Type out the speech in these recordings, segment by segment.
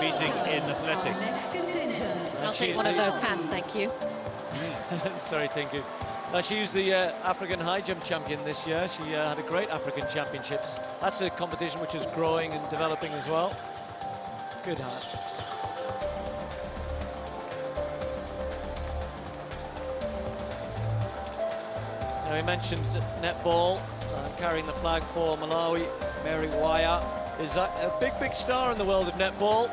competing in athletics. I'll take one of those hands, thank you. Sorry, thank you. She's the African high jump champion this year. She had a great African championships. That's a competition which is growing and developing as well. Good hands. Now, we mentioned netball, carrying the flag for Malawi. Mary Waya is a big star in the world of netball.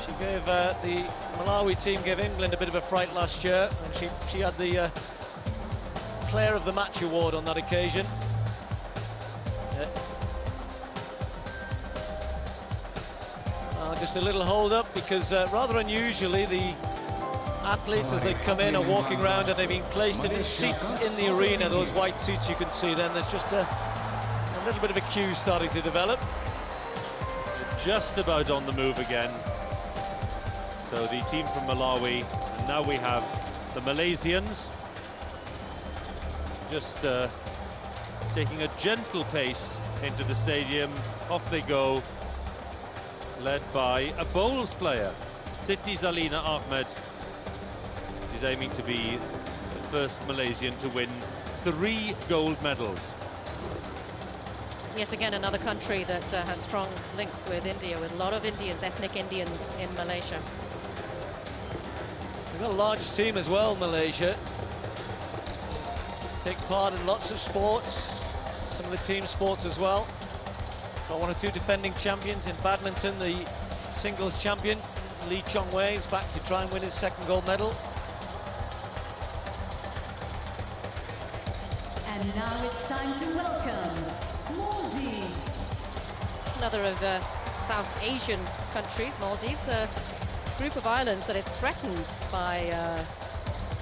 She gave the Malawi team gave England a bit of a fright last year, and she had the Player of the Match award on that occasion. Just a little hold up, because rather unusually the athletes as they come in are walking around and they've been placed in the seats in the arena, those white seats you can see. Then there's just a little bit of a queue starting to develop. Just about on the move again. So the team from Malawi, and now we have the Malaysians just taking a gentle pace into the stadium. Off they go, led by a bowls player, Siti Zalina Ahmed. She's aiming to be the first Malaysian to win 3 gold medals. Yet again, another country that has strong links with India, with a lot of Indians, ethnic Indians in Malaysia. They've got a large team as well, Malaysia. Take part in lots of sports, some of the team sports as well. Got 1 or 2 defending champions in badminton. The singles champion, Lee Chong Wei, is back to try and win his 2nd gold medal. And now it's time to welcome Maldives. Another of South Asian countries, Maldives, a group of islands that is threatened by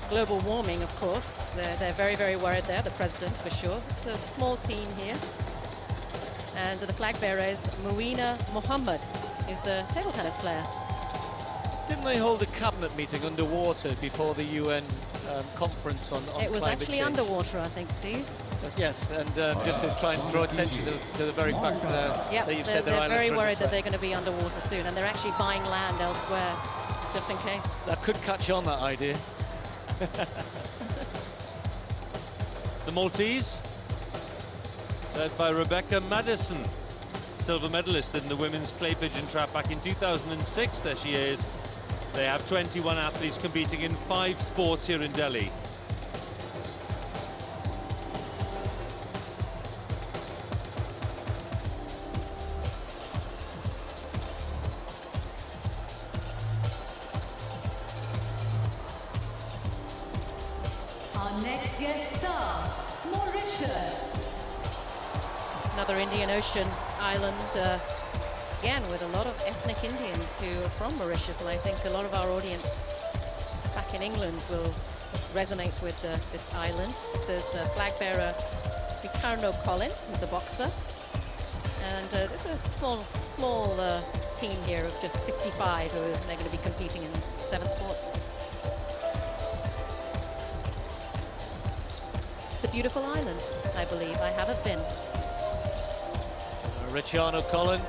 global warming, of course. They're very worried there, the president for sure. It's a small team here. And the flag bearer is Muina Mohammed, who's a table tennis player. Didn't they hold a cabinet meeting underwater before the UN conference on climate change? It was actually underwater, I think, Steve. Yes, and just to try and draw attention to the very fact that you've said they're very worried that they're going to be underwater soon, and they're actually buying land elsewhere, just in case. That could catch on, that idea. The Maltese, led by Rebecca Madison, silver medalist in the women's clay pigeon trap back in 2006. There she is. They have 21 athletes competing in 5 sports here in Delhi. Our next guests are Mauritius. Another Indian Ocean island, again with a lot of ethnic Indians who are from Mauritius, and I think a lot of our audience back in England will resonate with this island. This is flag bearer Ricardo Collin, who's a boxer, and there's a small team here of just 55 who are going to be competing in 7 sports. It's a beautiful island, I believe. I haven't been. Ricardo Collin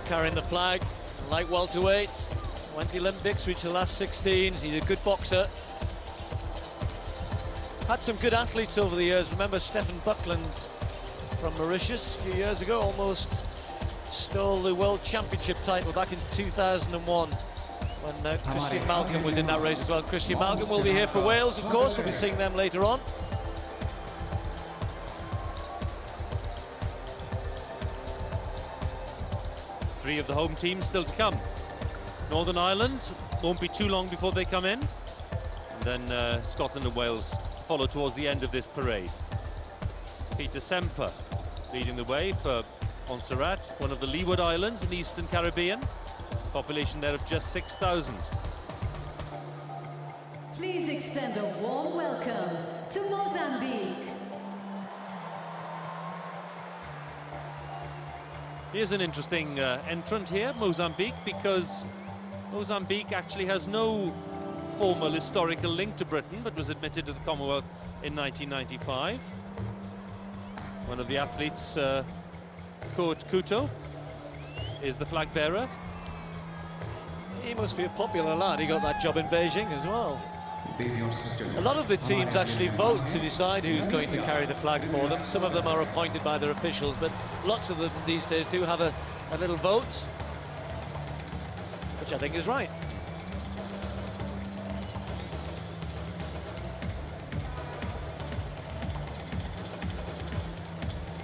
carrying the flag, light welterweight, went to the Olympics, reached the last 16s. He's a good boxer. Had some good athletes over the years. Remember Stephen Buckland from Mauritius a few years ago, almost stole the World Championship title back in 2001 when Christian Malcolm was in that race as well. Christian Malcolm will be here for Wales, of course. We'll be seeing them later on. Three of the home teams still to come. Northern Ireland won't be too long before they come in. And then Scotland and Wales to follow towards the end of this parade. Peter Semper leading the way for Montserrat, one of the Leeward Islands in the Eastern Caribbean. Population there of just 6,000. Please extend a warm welcome to Mozambique. Here's an interesting entrant here, Mozambique, because Mozambique actually has no formal historical link to Britain, but was admitted to the Commonwealth in 1995. One of the athletes, Kurt Kuto, is the flag bearer. He must be a popular lad. He got that job in Beijing as well. A lot of the teams actually vote to decide who's going to carry the flag for them. Some of them are appointed by their officials, but lots of them these days do have a little vote, which I think is right.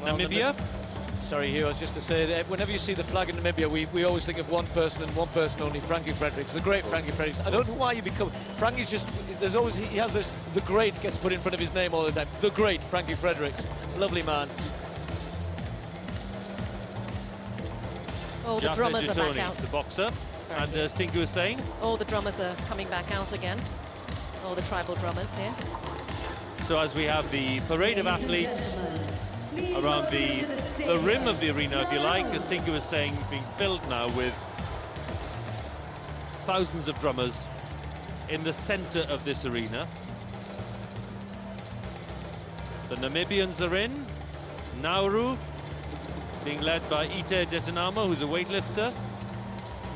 Namibia. Sorry, Hugh, I was just to say that whenever you see the flag in Namibia, we always think of one person and one person only, Frankie Fredericks, the great Frankie Fredericks. I don't know why you become... Frankie's just... There's always... He has this... The great gets put in front of his name all the time. The great Frankie Fredericks. Lovely man. Oh, the drummers are back out. The boxer. Sorry. And as Tinku was saying... Oh, the drummers are coming back out again. Oh, the tribal drummers here. So as we have the parade of athletes around the rim of the arena, if you like, as Tinku was saying, being filled now with thousands of drummers in the center of this arena. The Namibians are in. Nauru, being led by Ite Detanamo, who's a weightlifter.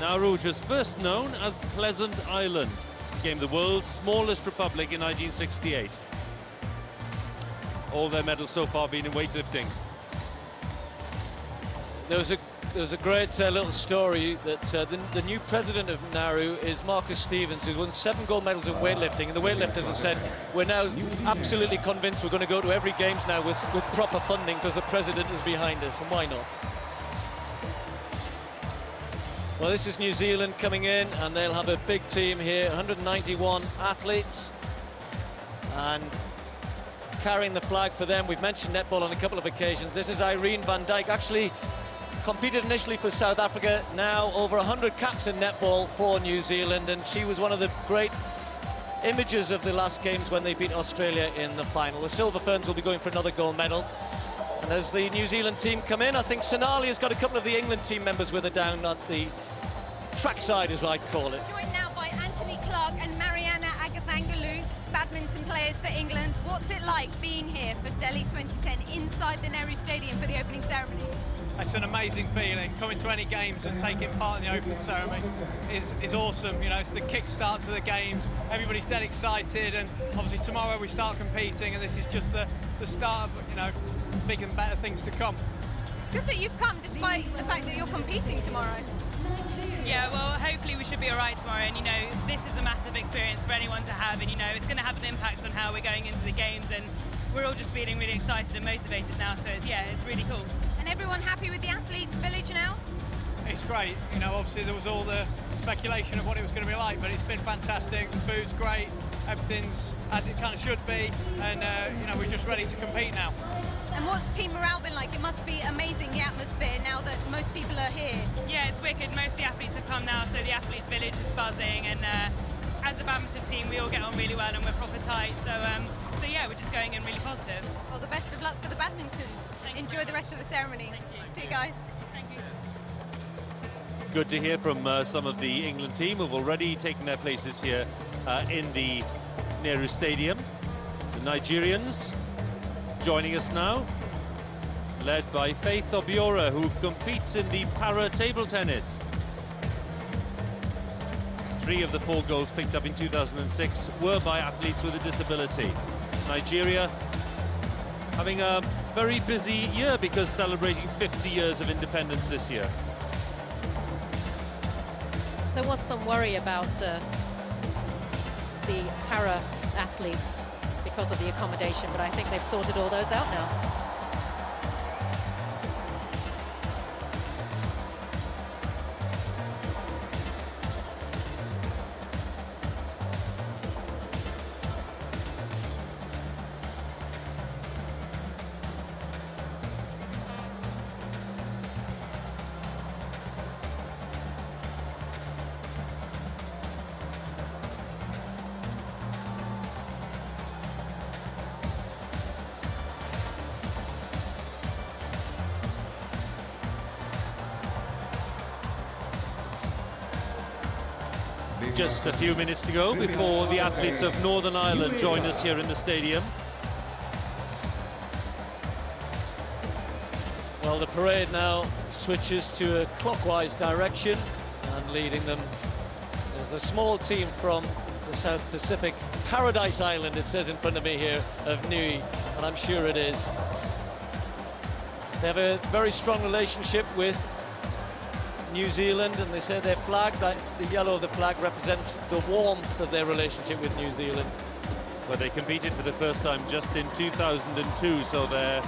Nauru, which was first known as Pleasant Island, became the world's smallest republic in 1968. All their medals so far being in weightlifting. There was a great little story that the new president of Nauru is Marcus Stevens, who won 7 gold medals in weightlifting, and the weightlifters have said, we're now absolutely convinced we're going to go to every games now with proper funding because the president is behind us, and why not? Well, this is New Zealand coming in, and they'll have a big team here, 191 athletes, and carrying the flag for them. We've mentioned netball on a couple of occasions. This is Irene van Dijk, actually competed initially for South Africa, now over 100 caps in netball for New Zealand, and she was one of the great images of the last games when they beat Australia in the final. The Silver Ferns will be going for another gold medal. And as the New Zealand team come in, I think Sonali has got a couple of the England team members with her down at the trackside, as I'd call it. Joined now by Anthony Clark and Mariana Agathangalu, badminton players for England. What's it like being here for Delhi 2010 inside the Nehru Stadium for the opening ceremony? It's an amazing feeling. Coming to any games and taking part in the opening ceremony is awesome. You know, it's the kickstart to the games. Everybody's dead excited, and obviously tomorrow we start competing, and this is just the start of, you know, bigger and better things to come. It's good that you've come despite the fact that you're competing tomorrow. Yeah, well, hopefully we should be all right tomorrow, and you know, this is a massive experience for anyone to have, and you know, it's going to have an impact on how we're going into the games, and we're all just feeling really excited and motivated now, so it's really cool. And everyone happy with the athletes' village now? It's great. You know, obviously there was all the speculation of what it was going to be like, but it's been fantastic. The food's great, everything's as it kind of should be, and you know, we're just ready to compete now. And what's team morale been like? It must be amazing, the atmosphere, now that most people are here. Yeah, it's wicked. Most of the athletes have come now, so the athletes' village is buzzing, and as a badminton team, we all get on really well and we're proper tight, so yeah, we're just going in really positive. Well, the best of luck for the badminton. Enjoy the rest of the ceremony. Thank you. See you guys. Thank you. Good to hear from some of the England team who've already taken their places here in the Nehru Stadium. The Nigerians joining us now, led by Faith Obiora, who competes in the para table tennis. 3 of the 4 goals picked up in 2006 were by athletes with a disability. Nigeria having a very busy year because celebrating 50 years of independence this year. There was some worry about the para athletes because of the accommodation, but I think they've sorted all those out now. Just a few minutes to go before the athletes of Northern Ireland join us here in the stadium. Well, the parade now switches to a clockwise direction, and leading them There's a small team from the South Pacific, Paradise Island, it says in front of me here, of Nui, and I'm sure it is. They have a very strong relationship with New Zealand, and they say their flag, the yellow of the flag, represents the warmth of their relationship with New Zealand. Well, they competed for the first time just in 2002, so they're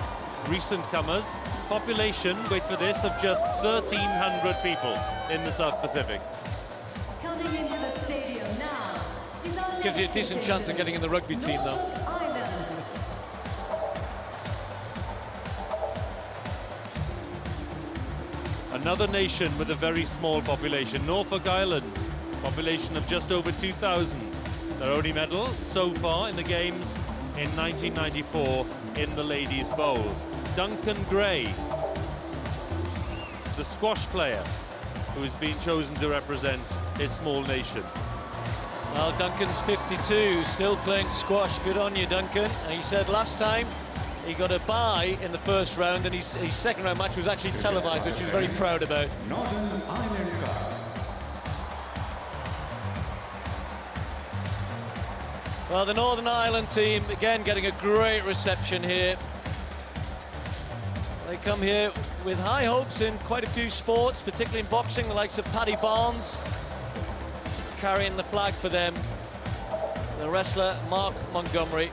recent comers. Population, wait for this, of just 1,300 people in the South Pacific. Coming into the stadium now is our Gives you a next decent chance of contestant, getting in the rugby team, though. Northern Ireland. Another nation with a very small population, Norfolk Island, population of just over 2,000. Their only medal so far in the games in 1994 in the ladies' bowls. Duncan Gray, the squash player, who's been chosen to represent his small nation. Well, Duncan's 52, still playing squash. Good on you, Duncan. And he said last time he got a bye in the first round, and his second round match was actually televised, which he was very proud about. Northern Ireland Cup. Well, the Northern Ireland team, again, getting a great reception here. They come here with high hopes in quite a few sports, particularly in boxing, the likes of Paddy Barnes, carrying the flag for them. The wrestler, Mark Montgomery,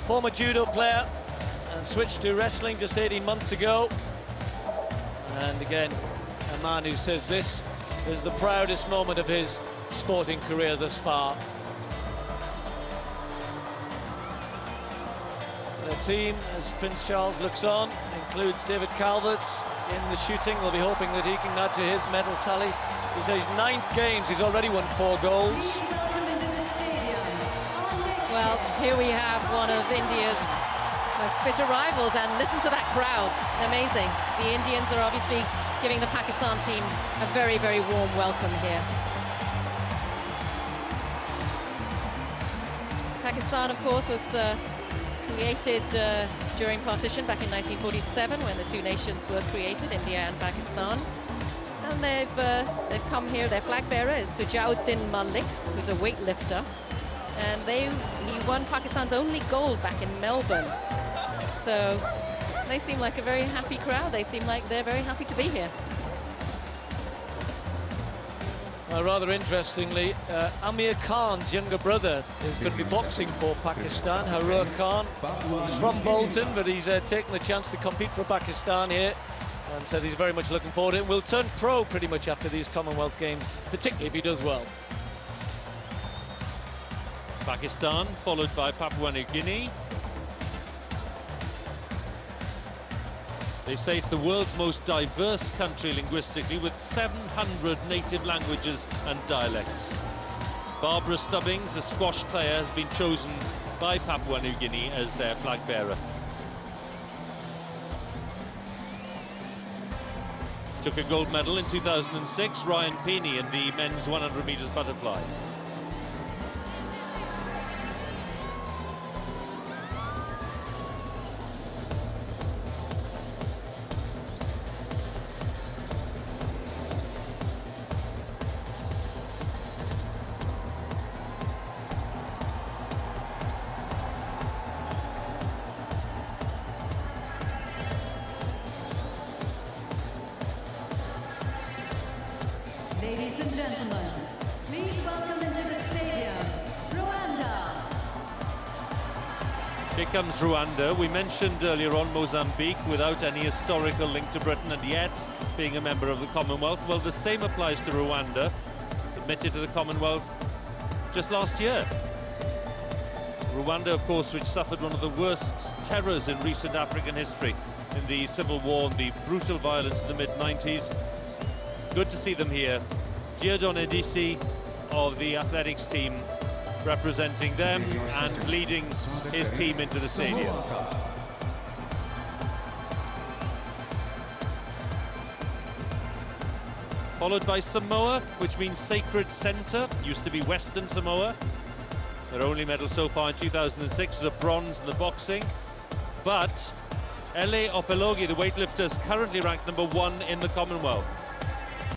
former judo player, and switched to wrestling just 18 months ago. And again, a man who says this is the proudest moment of his sporting career thus far. The team, as Prince Charles looks on, includes David Calvert in the shooting. They'll be hoping that he can add to his medal tally. He's his 9th games, he's already won 4 goals. Please welcome into the stadium our next Well, guest. here we have one of India's most bitter rivals, and listen to that crowd. Amazing. The Indians are obviously giving the Pakistan team a very, very warm welcome here. Pakistan, of course, was created during partition back in 1947, when the two nations were created, India and Pakistan. And they've come here. Their flag bearer is Sujauddin Malik, who's a weightlifter, and he won Pakistan's only gold back in Melbourne. So they seem like a very happy crowd. They seem like they're very happy to be here. Rather interestingly, Amir Khan's younger brother is going to be boxing for Pakistan. Harur Khan, he's from Bolton, but he's taken the chance to compete for Pakistan here, and said he's very much looking forward to it. Will turn pro pretty much after these Commonwealth Games, particularly if he does well. Pakistan, followed by Papua New Guinea. They say it's the world's most diverse country linguistically, with 700 native languages and dialects. Barbara Stubbings, the squash player, has been chosen by Papua New Guinea as their flag bearer. Took a gold medal in 2006, Ryan Peeney, in the men's 100 metres butterfly. Ladies and gentlemen, please welcome into the stadium, Rwanda. Here comes Rwanda. We mentioned earlier on Mozambique, without any historical link to Britain and yet being a member of the Commonwealth. Well, the same applies to Rwanda, admitted to the Commonwealth just last year. Rwanda, of course, which suffered one of the worst terrors in recent African history in the civil war and the brutal violence in the mid-90s. Good to see them here. Dieudonné Disi of the athletics team representing them and leading his team into the stadium. Followed by Samoa, which means Sacred Centre, used to be Western Samoa. Their only medal so far in 2006 was a bronze in the boxing. But Ele Opelogi, the weightlifter, is currently ranked #1 in the Commonwealth.